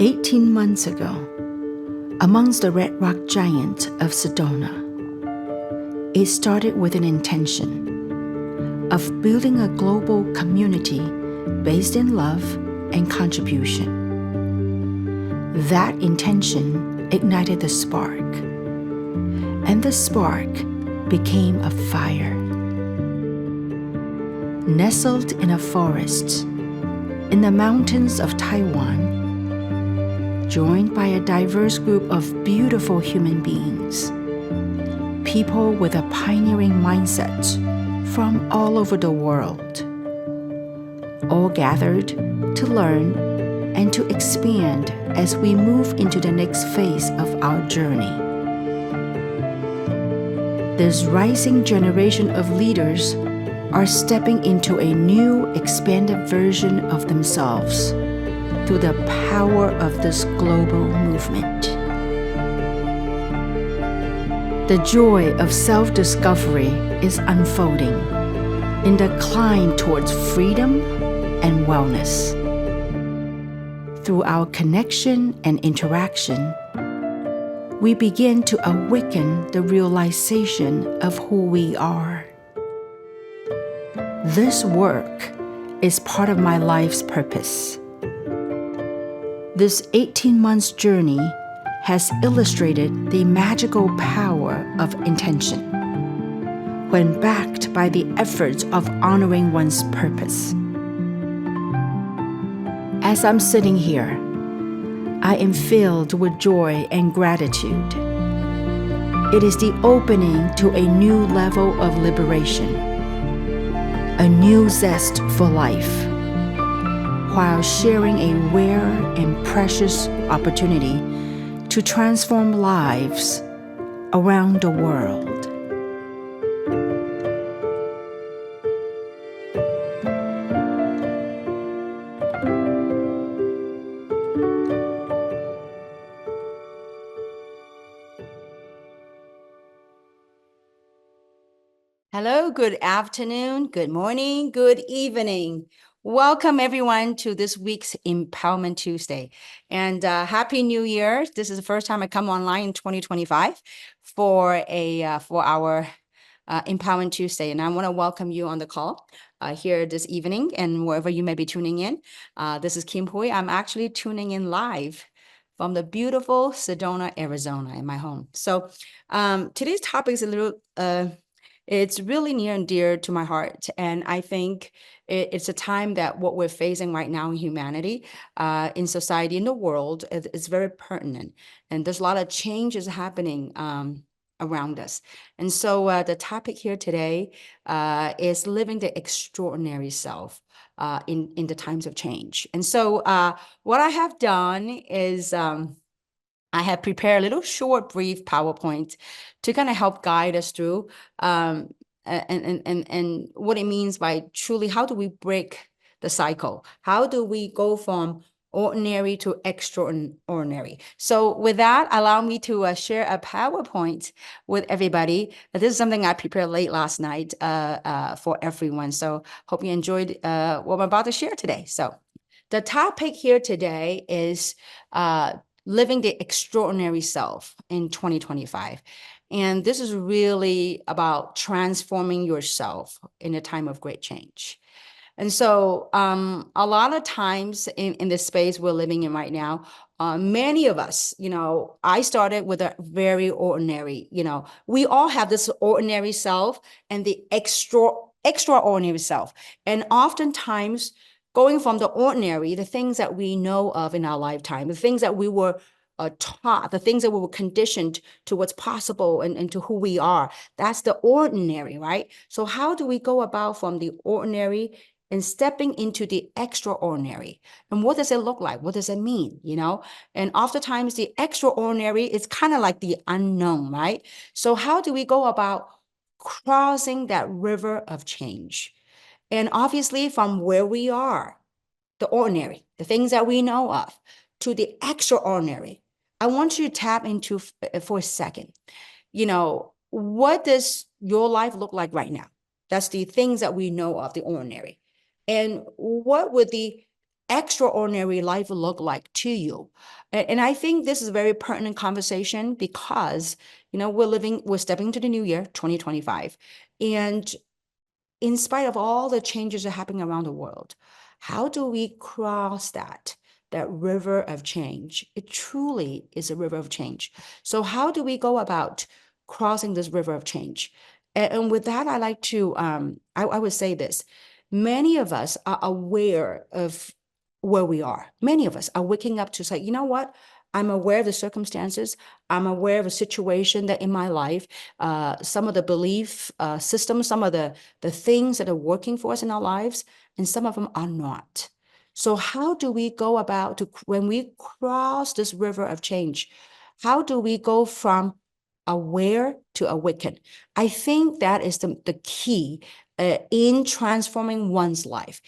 18 months ago, amongst the red rock giants of Sedona, it started with an intention of building a global community based in love and contribution. That intention ignited the spark, and the spark became a fire. Nestled in a forest in the mountains of Taiwan, joined by a diverse group of beautiful human beings, people with a pioneering mindset from all over the world, all gathered to learn and to expand as we move into the next phase of our journey. This rising generation of leaders are stepping into a new, expanded version of themselves through the power of this global movement. The joy of self-discovery is unfolding in the climb towards freedom and wellness. Through our connection and interaction, we begin to awaken the realization of who we are. This work is part of my life's purpose. This 18 months journey has illustrated the magical power of intention when backed by the efforts of honoring one's purpose. As I'm sitting here, I am filled with joy and gratitude. It is the opening to a new level of liberation, a new zest for life, while sharing a rare and precious opportunity to transform lives around the world. Hello, good afternoon, good morning, good evening. Welcome everyone to this week's Empowerment Tuesday, and Happy New Year. This is the first time I come online in 2025 for our Empowerment Tuesday, and I want to welcome you on the call here this evening and wherever you may be tuning in. This is Kim Hui. I'm actually tuning in live from the beautiful Sedona, Arizona, in my home. So today's topic is a little it's really near and dear to my heart. And I think it's a time that what we're facing right now in humanity, in society, in the world, is very pertinent. And there's a lot of changes happening around us. And so the topic here today is living the extraordinary self in the times of change. And so what I have done is I have prepared a little short, brief PowerPoint to kind of help guide us through and what it means by truly, how do we break the cycle? How do we go from ordinary to extraordinary? So with that, allow me to share a PowerPoint with everybody. This is something I prepared late last night for everyone. So hope you enjoyed what I'm about to share today. So the topic here today is living the extraordinary self in 2025. And this is really about transforming yourself in a time of great change. And so a lot of times in this space we're living in right now, many of us, I started with a very ordinary, we all have this ordinary self and the extraordinary self. And oftentimes, going from the ordinary, the things that we know of in our lifetime, the things that we were taught, the things that we were conditioned to what's possible and to who we are, that's the ordinary, right? So how do we go about from the ordinary and stepping into the extraordinary? And what does it look like? What does it mean, And oftentimes the extraordinary is kind of like the unknown, right? So how do we go about crossing that river of change? And obviously from where we are, the ordinary, the things that we know of, to the extraordinary, I want you to tap into for a second. What does your life look like right now? That's the things that we know of, the ordinary. And what would the extraordinary life look like to you? And I think this is a very pertinent conversation because, we're stepping into the new year, 2025. And in spite of all the changes that are happening around the world, how do we cross that river of change? It truly is a river of change. So how do we go about crossing this river of change? And with that, I like to, I would say this. Many of us are aware of where we are. Many of us are waking up to say, you know what? I'm aware of the circumstances. I'm aware of a situation that in my life, some of the belief systems, some of the things that are working for us in our lives, and some of them are not. So how do we go about when we cross this river of change? How do we go from aware to awaken? I think that is the key in transforming one's life.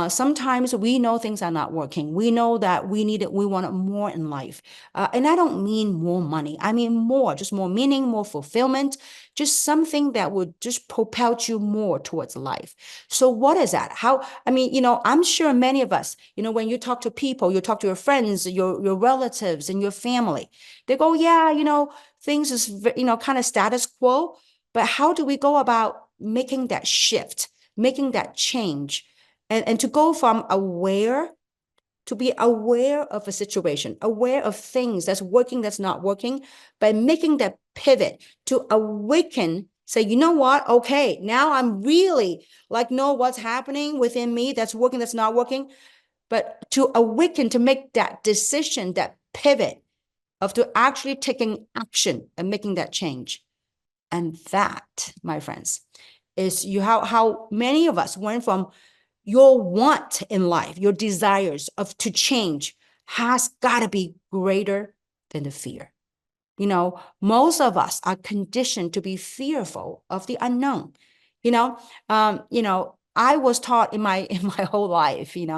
Sometimes we know things are not working. We know that we want more in life. And I don't mean more money. I mean more, just more meaning, more fulfillment, just something that would just propel you more towards life. So what is that? I'm sure many of us, when you talk to people, you talk to your friends, your relatives and your family, they go, yeah, things is, kind of status quo. But how do we go about making that shift, making that change, and to go from aware to be aware of a situation, aware of things that's working, that's not working, by making that pivot to awaken, say, you know what? Okay, now I'm really know what's happening within me that's working, that's not working, but to awaken, to make that decision, that pivot of to actually taking action and making that change. And that, my friends, is how many of us went from your want in life, your desires of to change has got to be greater than the fear. Most of us are conditioned to be fearful of the unknown. I was taught in my in my whole life, in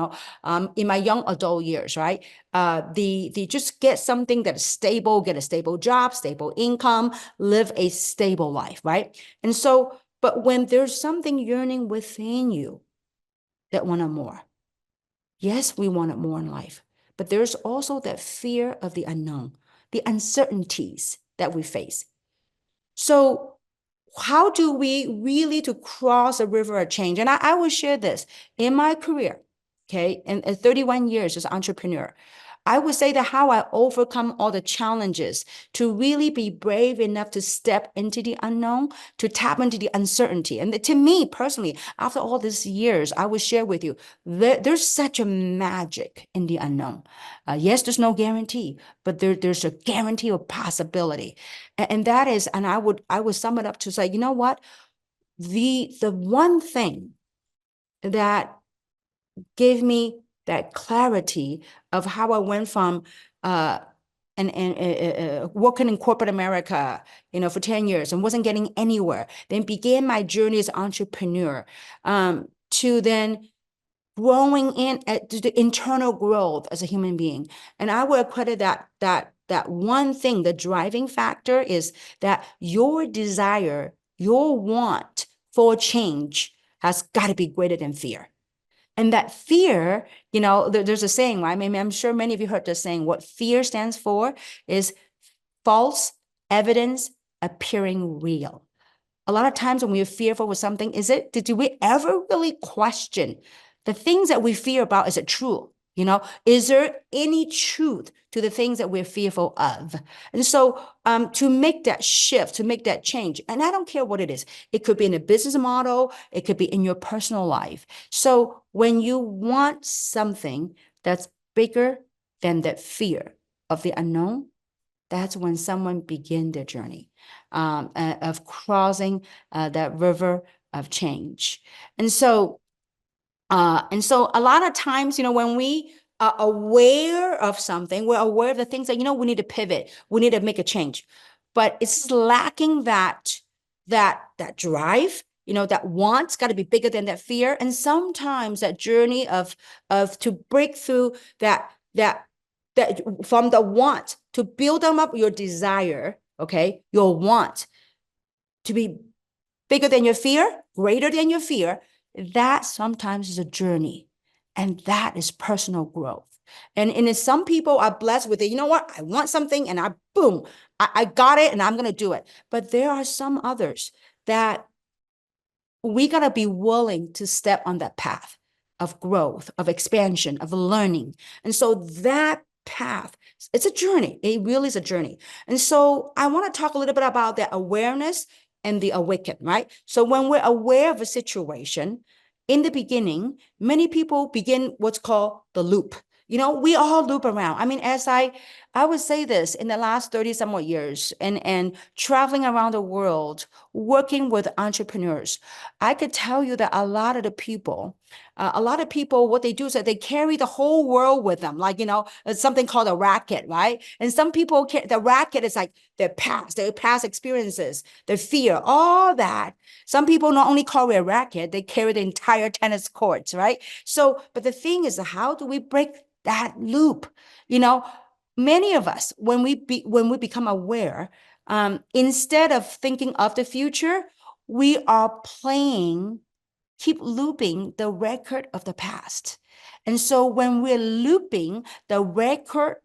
my young adult years, right? The just get something that is stable, get a stable job, stable income, live a stable life, right? And so, but when there's something yearning within you that want more, yes, we want it more in life, but there's also that fear of the unknown, the uncertainties that we face. So how do we really to cross a river of change? And I will share this in my career, okay, in 31 years as an entrepreneur. I would say that how I overcome all the challenges to really be brave enough to step into the unknown, to tap into the uncertainty. And to me personally, after all these years, I will share with you, there's such a magic in the unknown. Yes, there's no guarantee, but there's a guarantee of possibility. And that is, and I would sum it up to say, you know what? The one thing that gave me that clarity of how I went from and working in corporate America, for 10 years and wasn't getting anywhere, then began my journey as an entrepreneur, to then growing in at the internal growth as a human being. And I would credit that one thing, the driving factor is that your desire, your want for change has got to be greater than fear. And that fear, there's a saying, right? I mean, I'm sure many of you heard this saying. What fear stands for is false evidence appearing real. A lot of times when we're fearful with something, did we ever really question the things that we fear about? Is it true? Is there any truth to the things that we're fearful of? And so to make that shift, to make that change, and I don't care what it is, it could be in a business model, it could be in your personal life. So when you want something that's bigger than that fear of the unknown, that's when someone begin their journey of crossing that river of change. And so a lot of times, when we are aware of something, we're aware of the things that, we need to pivot, we need to make a change, but it's lacking that drive, that want's got to be bigger than that fear. And sometimes that journey of to break through that from the want to build them up your desire, okay, your want to be bigger than your fear, greater than your fear, that sometimes is a journey. And that is personal growth. And some people are blessed with it. You know what? I want something and boom, I got it and I'm going to do it. But there are some others that we got to be willing to step on that path of growth, of expansion, of learning. And so that path, it's a journey. It really is a journey. And so I want to talk a little bit about the awareness and the awaken, right? So when we're aware of a situation, in the beginning, many people begin what's called the loop. We all loop around. I mean, as I would say this in the last 30 some odd years and traveling around the world, working with entrepreneurs, I could tell you that a lot of people, what they do is that they carry the whole world with them. Like, it's something called a racket, right? And some people, the racket is like their past experiences, their fear, all that. Some people not only carry a racket, they carry the entire tennis courts, right? So, but the thing is, how do we break that loop? Many of us, when we become aware, instead of thinking of the future, we are keep looping the record of the past. And so when we're looping the record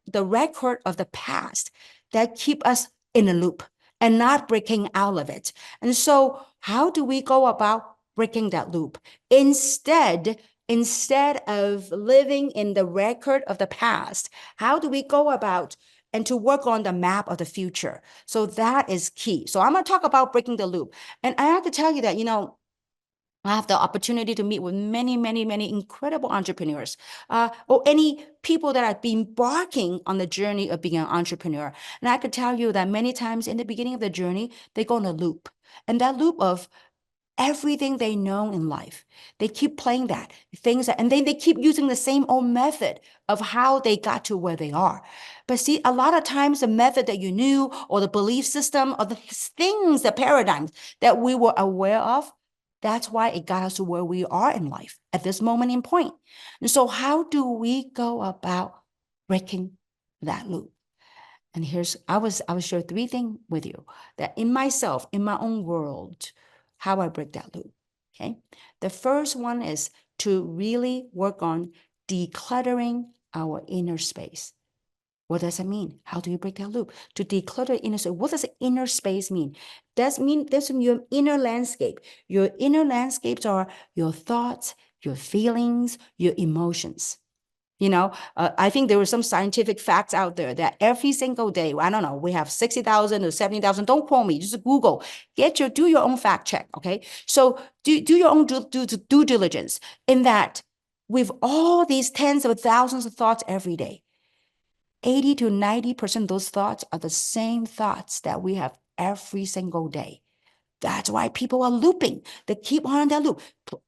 of the past, that keep us in a loop and not breaking out of it. And so how do we go about breaking that loop? Instead of living in the record of the past, how do we go about and to work on the map of the future? So that is key. So I'm going to talk about breaking the loop. And I have to tell you that, I have the opportunity to meet with many, many, many incredible entrepreneurs, or any people that have been embarking on the journey of being an entrepreneur. And I could tell you that many times in the beginning of the journey, they go in a loop. And that loop of everything they know in life, they keep playing and then they keep using the same old method of how they got to where they are. But see, a lot of times the method that you knew or the belief system or the things, the paradigms that we were aware of, that's why it got us to where we are in life at this moment in point. And so how do we go about breaking that loop? And I will share three things with you that in myself, in my own world, how I break that loop. Okay. The first one is to really work on decluttering our inner space. What does that mean? How do you break that loop? To declutter inner space. What does inner space mean? That's your inner landscape. Your inner landscapes are your thoughts, your feelings, your emotions. I think there were some scientific facts out there that every single day, I don't know, we have 60,000 or 70,000. Don't quote me, just Google. Do your own fact check. Okay. So do your own due diligence in that with all these tens of thousands of thoughts every day, 80 to 90% of those thoughts are the same thoughts that we have every single day. That's why people are looping. They keep on that loop,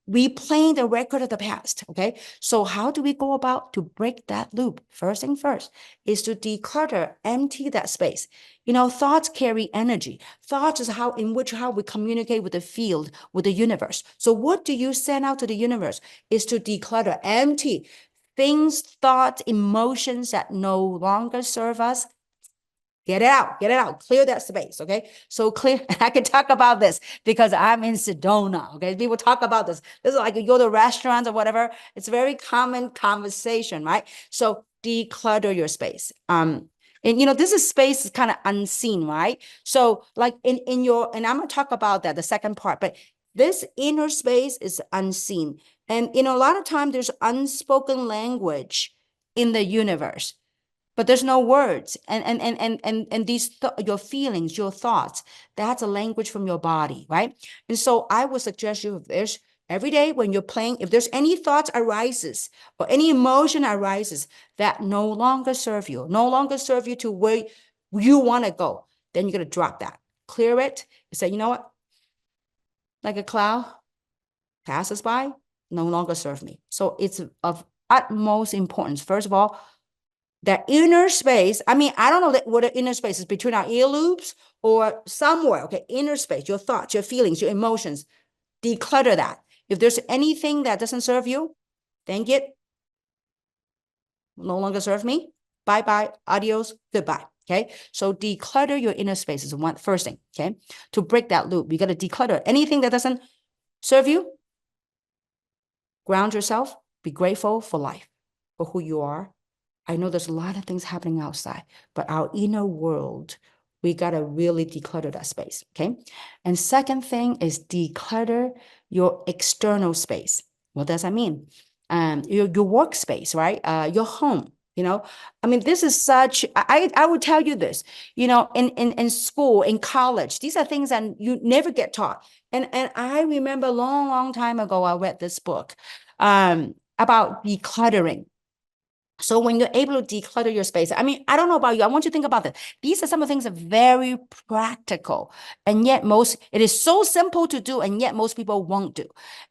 replaying the record of the past. Okay. So how do we go about to break that loop? First thing first is to declutter, empty that space. Thoughts carry energy. Thoughts is how we communicate with the field, with the universe. So what do you send out to the universe is to declutter, empty things, thoughts, emotions that no longer serve us. Get it out, clear that space. Okay. So clear. I can talk about this because I'm in Sedona. Okay. People talk about this. This is like you go to restaurants or whatever. It's a very common conversation, right? So declutter your space. And this is space is kind of unseen, right? So like in your, and I'm going to talk about that, the second part, but this inner space is unseen. And a lot of time there's unspoken language in the universe, but there's no words. And your feelings, your thoughts, that's a language from your body, right? And so I would suggest you, if there's every day when you're playing, if there's any thoughts arises or any emotion arises that no longer serve you to where you want to go, then you're going to drop that, clear it, and say, you know what? Like a cloud passes by, no longer serve me. So it's of utmost importance. First of all, that inner space, I mean, I don't know what the inner space is, between our ear loops or somewhere. Okay, inner space, your thoughts, your feelings, your emotions, declutter that. If there's anything that doesn't serve you, thank it, no longer serve me, bye-bye, adios, goodbye. Okay, so declutter your inner space is one first thing. Okay, to break that loop, you got to declutter anything that doesn't serve you. Ground yourself, Be grateful for life, for who you are. I know there's a lot of things happening outside, but our inner world, we got to really declutter that space. Okay. And second thing is declutter your external space. What does that mean? Your workspace, right? Your home. I mean, this is such, I would tell you this, in school, in college, these are things that you never get taught. And I remember a long, long time ago, I read this book about decluttering. So when you're able to declutter your space, I mean, I don't know about you. I want you to think about this. These are some of the things that are very practical. And yet it is so simple to do, and yet most people won't do.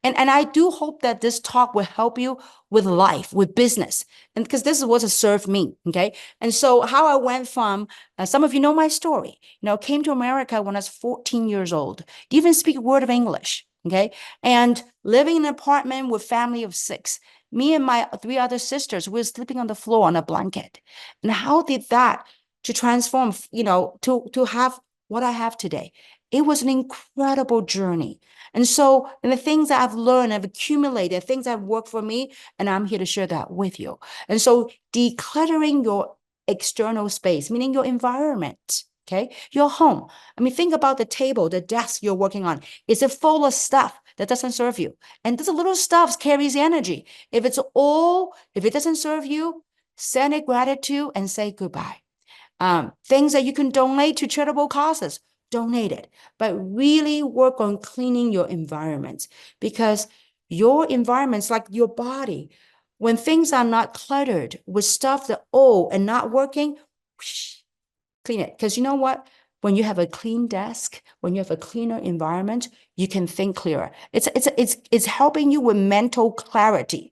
And I do hope that this talk will help you with life, with business. And because this is what has served me. Okay. And so how I went from, some of you know my story, came to America when I was 14 years old, didn't even speak a word of English. Okay. And living in an apartment with family of 6. Me and my 3 other sisters, we were sleeping on the floor on a blanket. And how did that to transform, to have what I have today? It was an incredible journey. And the things that I've learned, I've accumulated, things that work for me, and I'm here to share that with you. And so decluttering your external space, meaning your environment, okay, your home. I mean, think about the table, the desk you're working on. Is it full of stuff that doesn't serve you? And this little stuff carries energy. If it doesn't serve you, send it gratitude and say goodbye. Things that you can donate to charitable causes, donate it. But really work on cleaning your environment, because your environment's like your body. When things are not cluttered with stuff that old and not working, whoosh, clean it. Because you know what? When you have a clean desk, when you have a cleaner environment, you can think clearer. It's helping you with mental clarity.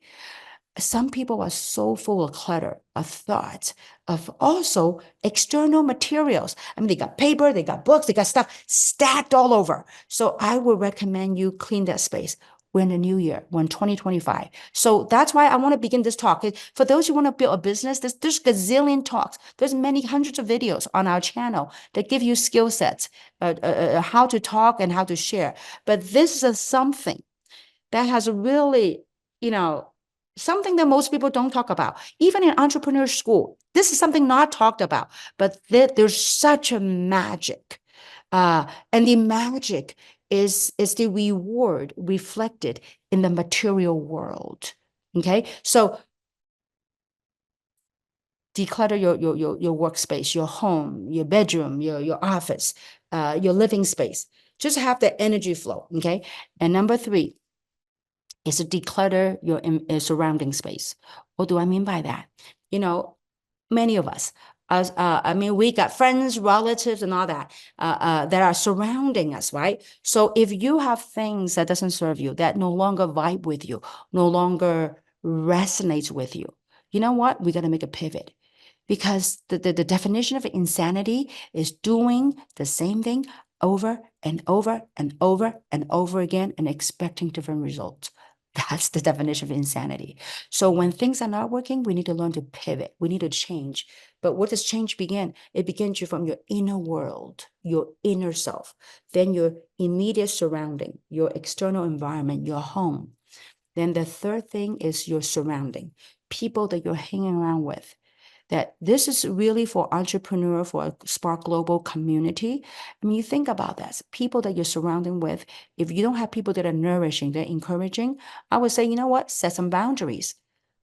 Some people are so full of clutter, of thoughts, of also external materials. I mean, they got paper, they got books, they got stuff stacked all over. So I would recommend you clean that space. We're in the new year, we're in 2025. So that's why I want to begin this talk. For those who want to build a business, there's gazillion talks. There's many hundreds of videos on our channel that give you skill sets, how to talk and how to share. But this is something that has really, you know, something that most people don't talk about. Even in entrepreneur school, this is something not talked about, but there's such a magic. And the magic is the reward reflected in the material world. Okay. So declutter your workspace, your home, your bedroom, your office, your living space. Just have the energy flow. Okay. And number 3, is to declutter your surrounding space. What do I mean by that? Many of us, I mean, we got friends, relatives, and all that are surrounding us, right? So if you have things that doesn't serve you, that no longer vibe with you, no longer resonates with you, you know what? We got to make a pivot, because the definition of insanity is doing the same thing over and over and over and over again and expecting different results. That's the definition of insanity. So when things are not working, we need to learn to pivot. We need to change. But what does change begin? It begins from your inner world, your inner self, then your immediate surrounding, your external environment, your home. Then the third thing is your surrounding, people that you're hanging around with. That this is really for entrepreneur, for a Spark Global community. I mean, you think about that. People that you're surrounding with, if you don't have people that are nourishing, that are encouraging, I would say, you know what? Set some boundaries.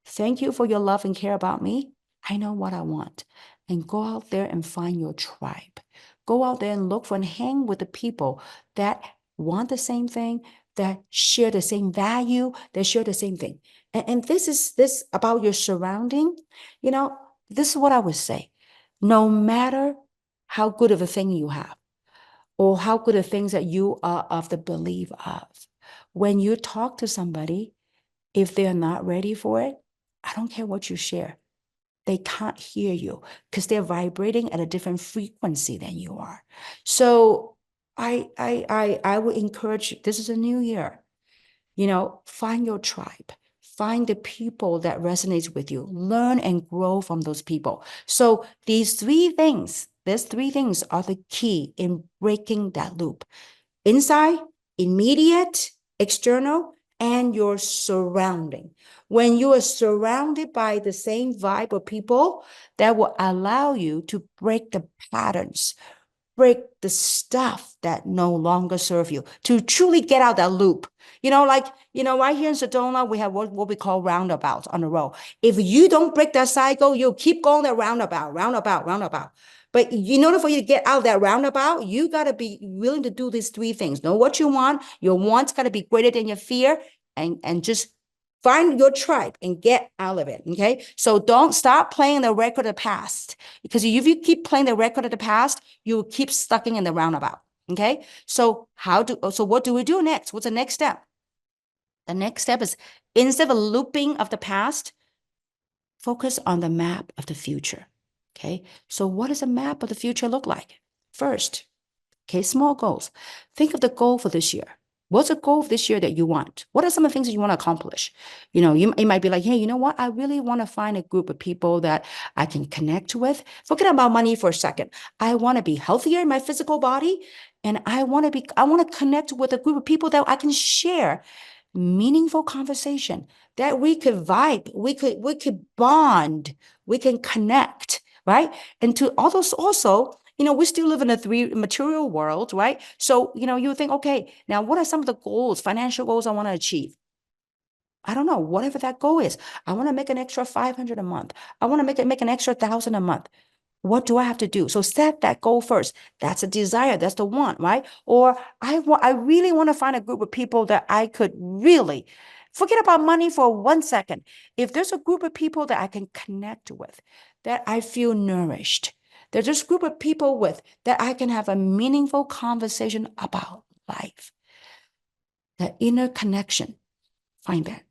Thank you for your love and care about me. I know what I want. And go out there and find your tribe. Go out there and look for and hang with the people that want the same thing, that share the same value, that share the same thing. And this about your surrounding, you know, this is what I would say. No matter how good of a thing you have, or how good of things that you are of the belief of, when you talk to somebody, if they're not ready for it, I don't care what you share. They can't hear you because they're vibrating at a different frequency than you are. So I would encourage, this is a new year. Find your tribe, find the people that resonates with you, learn and grow from those people. So these 3 things, are the key in breaking that loop. Inside, immediate, external, and your surrounding. When you are surrounded by the same vibe of people, that will allow you to break the patterns, break the stuff that no longer serve you, to truly get out that loop. Right here in Sedona, we have what we call roundabouts on the road. If you don't break that cycle, you'll keep going that roundabout, roundabout, roundabout. But in order for you to get out of that roundabout, you got to be willing to do these three things. Know what you want. Your wants got to be greater than your fear, and just find your tribe and get out of it. Okay. So don't stop playing the record of the past, because if you keep playing the record of the past, you will keep stuck in the roundabout. Okay. So what do we do next? What's the next step? The next step is, instead of looping of the past, focus on the map of the future. Okay. So what does a map of the future look like? First, okay, small goals. Think of the goal for this year. What's a goal for this year that you want? What are some of the things that you want to accomplish? You might be like, hey, you know what? I really want to find a group of people that I can connect with. Forget about money for a second. I want to be healthier in my physical body. And I want to connect with a group of people that I can share meaningful conversation, that we could vibe, we could bond, we can connect, right? And to all those also, we still live in a three material world, right? So, you think, okay, now what are some of the goals, financial goals I want to achieve? I don't know, whatever that goal is. I want to make an extra 500 a month. I want to make an extra 1,000 a month. What do I have to do? So set that goal first. That's a desire. That's the want, right? Or I really want to find a group of people that I could really forget about money for 1 second. If there's a group of people that I can connect with, that I feel nourished, there's this group of people with that I can have a meaningful conversation about life, that inner connection, find that.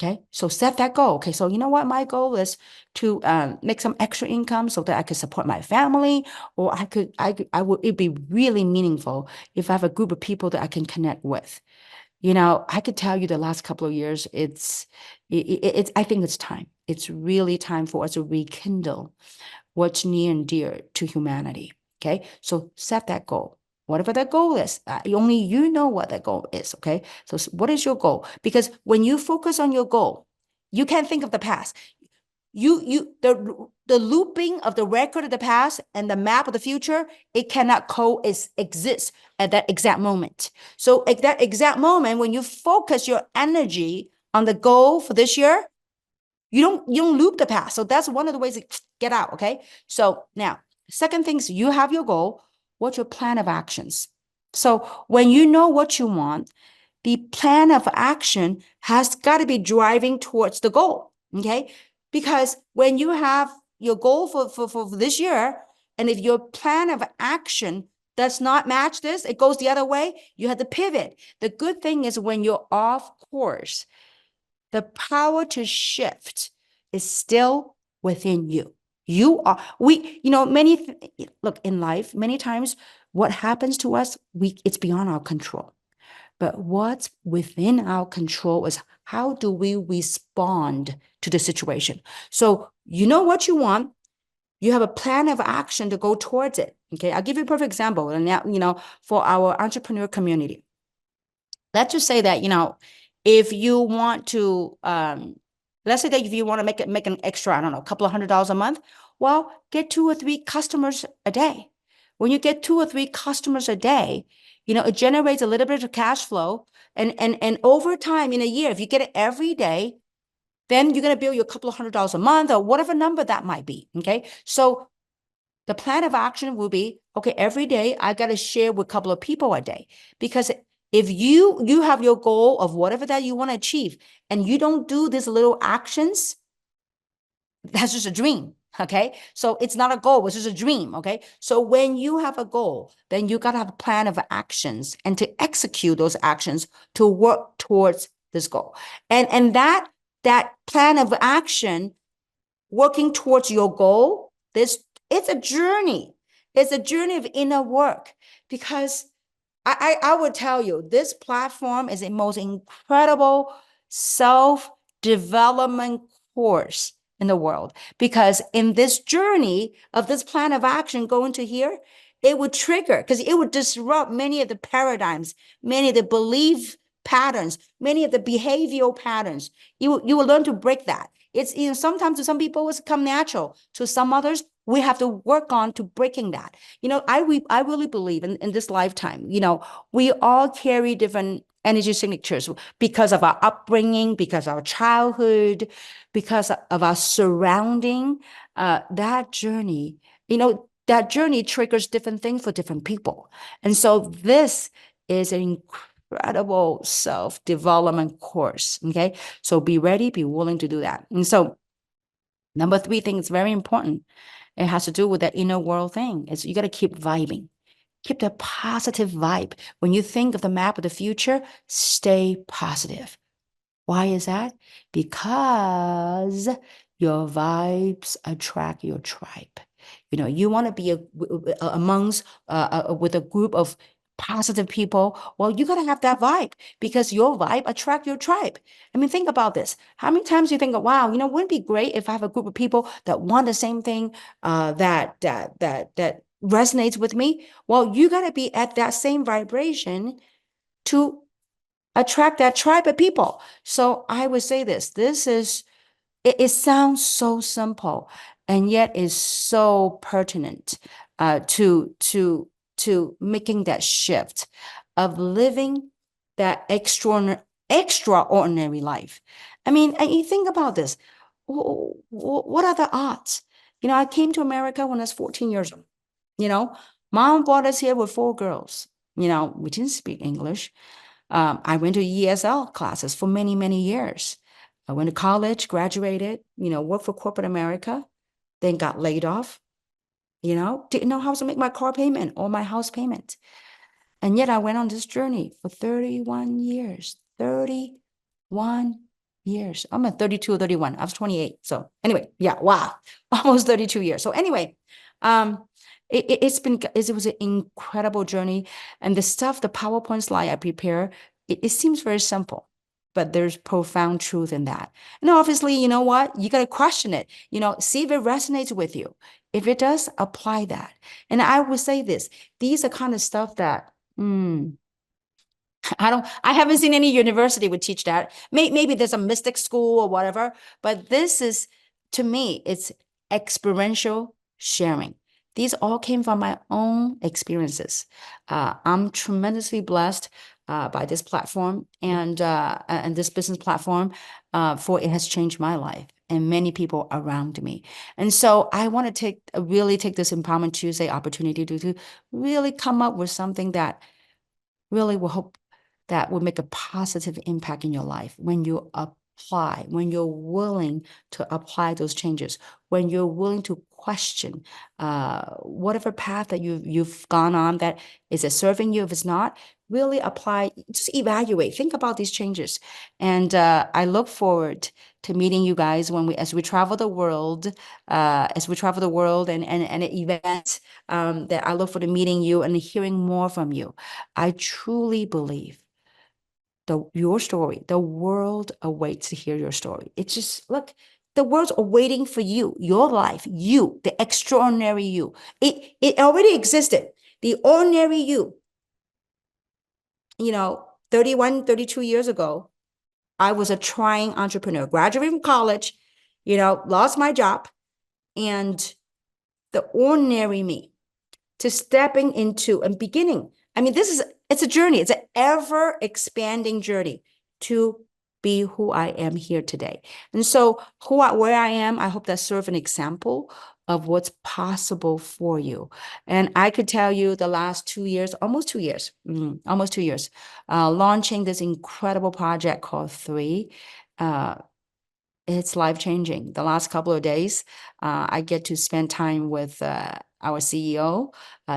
Okay, so set that goal. Okay, so you know what? My goal is to make some extra income so that I could support my family, or I would. It'd be really meaningful if I have a group of people that I can connect with. I could tell you the last couple of years, I think it's time. It's really time for us to rekindle what's near and dear to humanity. Okay, so set that goal. Whatever that goal is, only you know what that goal is. Okay, so what is your goal? Because when you focus on your goal, you can't think of the past. The looping of the record of the past and the map of the future, it cannot coexist at that exact moment. So at that exact moment, when you focus your energy on the goal for this year, you don't loop the past. So that's one of the ways to get out. Okay. So now, second thing is, you have your goal. What's your plan of actions? So when you know what you want, the plan of action has got to be driving towards the goal. Okay. Because when you have your goal for this year, and if your plan of action does not match this, it goes the other way, you have to pivot. The good thing is, when you're off course, the power to shift is still within you. Look, in life, many times what happens to us, it's beyond our control. But what's within our control is, how do we respond to the situation? So you know what you want, you have a plan of action to go towards it. Okay, I'll give you a perfect example. And now, for our entrepreneur community, let's just say that, if you want to, let's say that if you want to make an extra, I don't know, a couple of $100 a month, well, get 2 or 3 customers a day. When you get 2 or 3 customers a day, it generates a little bit of cash flow. And over time, in a year, if you get it every day, then you're going to build you a couple of $100 a month, or whatever number that might be. Okay. So the plan of action will be, okay, every day I got to share with a couple of people a day. Because if you have your goal of whatever that you want to achieve, and you don't do these little actions, that's just a dream. Okay. So it's not a goal, it's just a dream. Okay. So when you have a goal, then you got to have a plan of actions, and to execute those actions to work towards this goal. And that plan of action, working towards your goal, it's a journey. It's a journey of inner work. Because I would tell you, this platform is the most incredible self-development course in the world. Because in this journey of this plan of action going to here, it would trigger, because it would disrupt many of the paradigms, many of the belief patterns, many of the behavioral patterns. You will learn to break that. It's, sometimes to some people it's come natural. To some others, we have to work on to breaking that. I really believe in this lifetime, we all carry different energy signatures because of our upbringing, because of our childhood, because of our surrounding. That journey triggers different things for different people. And so this is an incredible self-development course. Okay. So be ready, be willing to do that. And so number three thing is very important. It has to do with that inner world thing. It's you got to keep vibing. Keep the positive vibe. When you think of the map of the future, stay positive. Why is that? Because your vibes attract your tribe. You want to be amongst with a group of positive people. Well, you got to have that vibe because your vibe attract your tribe. I mean, think about this. How many times you think, wow, wouldn't it be great if I have a group of people that want the same thing, that resonates with me? Well, you got to be at that same vibration to attract that tribe of people. So I would say it sounds so simple and yet is so pertinent to making that shift of living that extraordinary life. I mean, and you think about this. What are the odds? I came to America when I was 14 years old. You know, Mom brought us here with four girls. We didn't speak English. I went to ESL classes for many, many years. I went to college, graduated, worked for corporate America, then got laid off, didn't know how to make my car payment or my house payment. And yet I went on this journey for 31 years, 31 years. I'm at 32 or 31. I was 28. So anyway, yeah, wow, almost 32 years. So anyway, it was an incredible journey. And the PowerPoint slide I prepare, it seems very simple, but there's profound truth in that. And obviously, you know what? You got to question it, see if it resonates with you. If it does, apply that. And I would say this, these are kind of stuff that, I haven't seen any university would teach that. Maybe there's a mystic school or whatever, but this is, to me, it's experiential sharing. These all came from my own experiences. I'm tremendously blessed by this platform and this business platform, for it has changed my life and many people around me. And so I want to really take this Empowerment Tuesday opportunity to really come up with something that really will hope that will make a positive impact in your life when you apply, when you're willing to apply those changes, when you're willing to question whatever path that you've gone on, that is it serving you? If it's not, really apply, just evaluate, think about these changes. And I look forward to meeting you guys as we travel the world, and events, that I look forward to meeting you and hearing more from you. I truly believe your story, the world awaits to hear your story. It's just, look, the world's awaiting for you, your life, you, the extraordinary you. It already existed. The ordinary you, 31, 32 years ago, I was a trying entrepreneur, graduated from college, lost my job, and the ordinary me to stepping into and beginning. I mean, it's a journey. It's an ever expanding journey to be who I am here today. And so where I am, I hope that serve an example of what's possible for you. And I could tell you the last 2 years, almost 2 years, launching this incredible project called Three. It's life-changing. The last couple of days, I get to spend time with our CEO,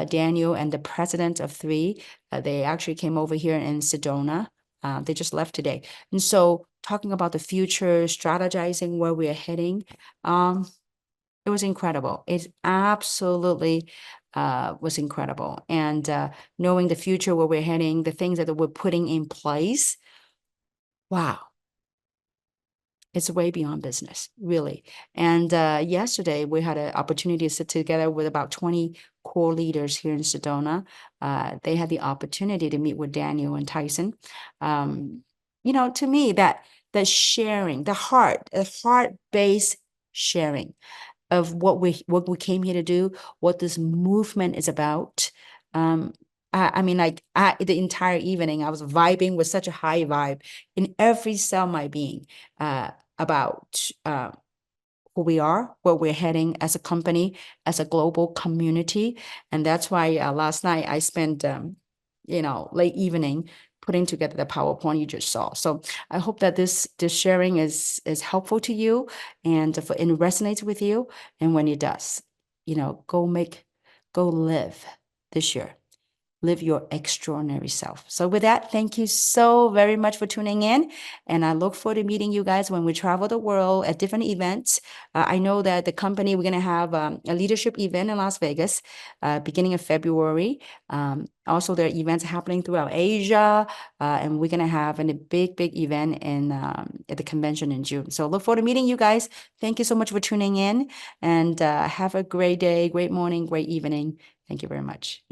Daniel, and the president of Three. They actually came over here in Sedona. They just left today. And so talking about the future, strategizing where we're heading, it was incredible. It absolutely was incredible. And knowing the future, where we're heading, the things that we're putting in place, wow. It's way beyond business, really. And yesterday we had an opportunity to sit together with about 20 core leaders here in Sedona. They had the opportunity to meet with Daniel and Tyson. To me, that sharing, the heart-based sharing of what we came here to do, what this movement is about. Um, I mean, like the entire evening, I was vibing with such a high vibe in every cell of my being about who we are, where we're heading as a company, as a global community. And that's why last night I spent, late evening putting together the PowerPoint you just saw. So I hope that this sharing is helpful to you and resonates with you. And when it does, go live this year. Live your extraordinary self. So, with that, thank you so very much for tuning in. And I look forward to meeting you guys when we travel the world at different events. I know that the company, we're going to have a leadership event in Las Vegas beginning of February. Also, there are events happening throughout Asia. And we're going to have a big, big event at the convention in June. So, look forward to meeting you guys. Thank you so much for tuning in. And have a great day, great morning, great evening. Thank you very much.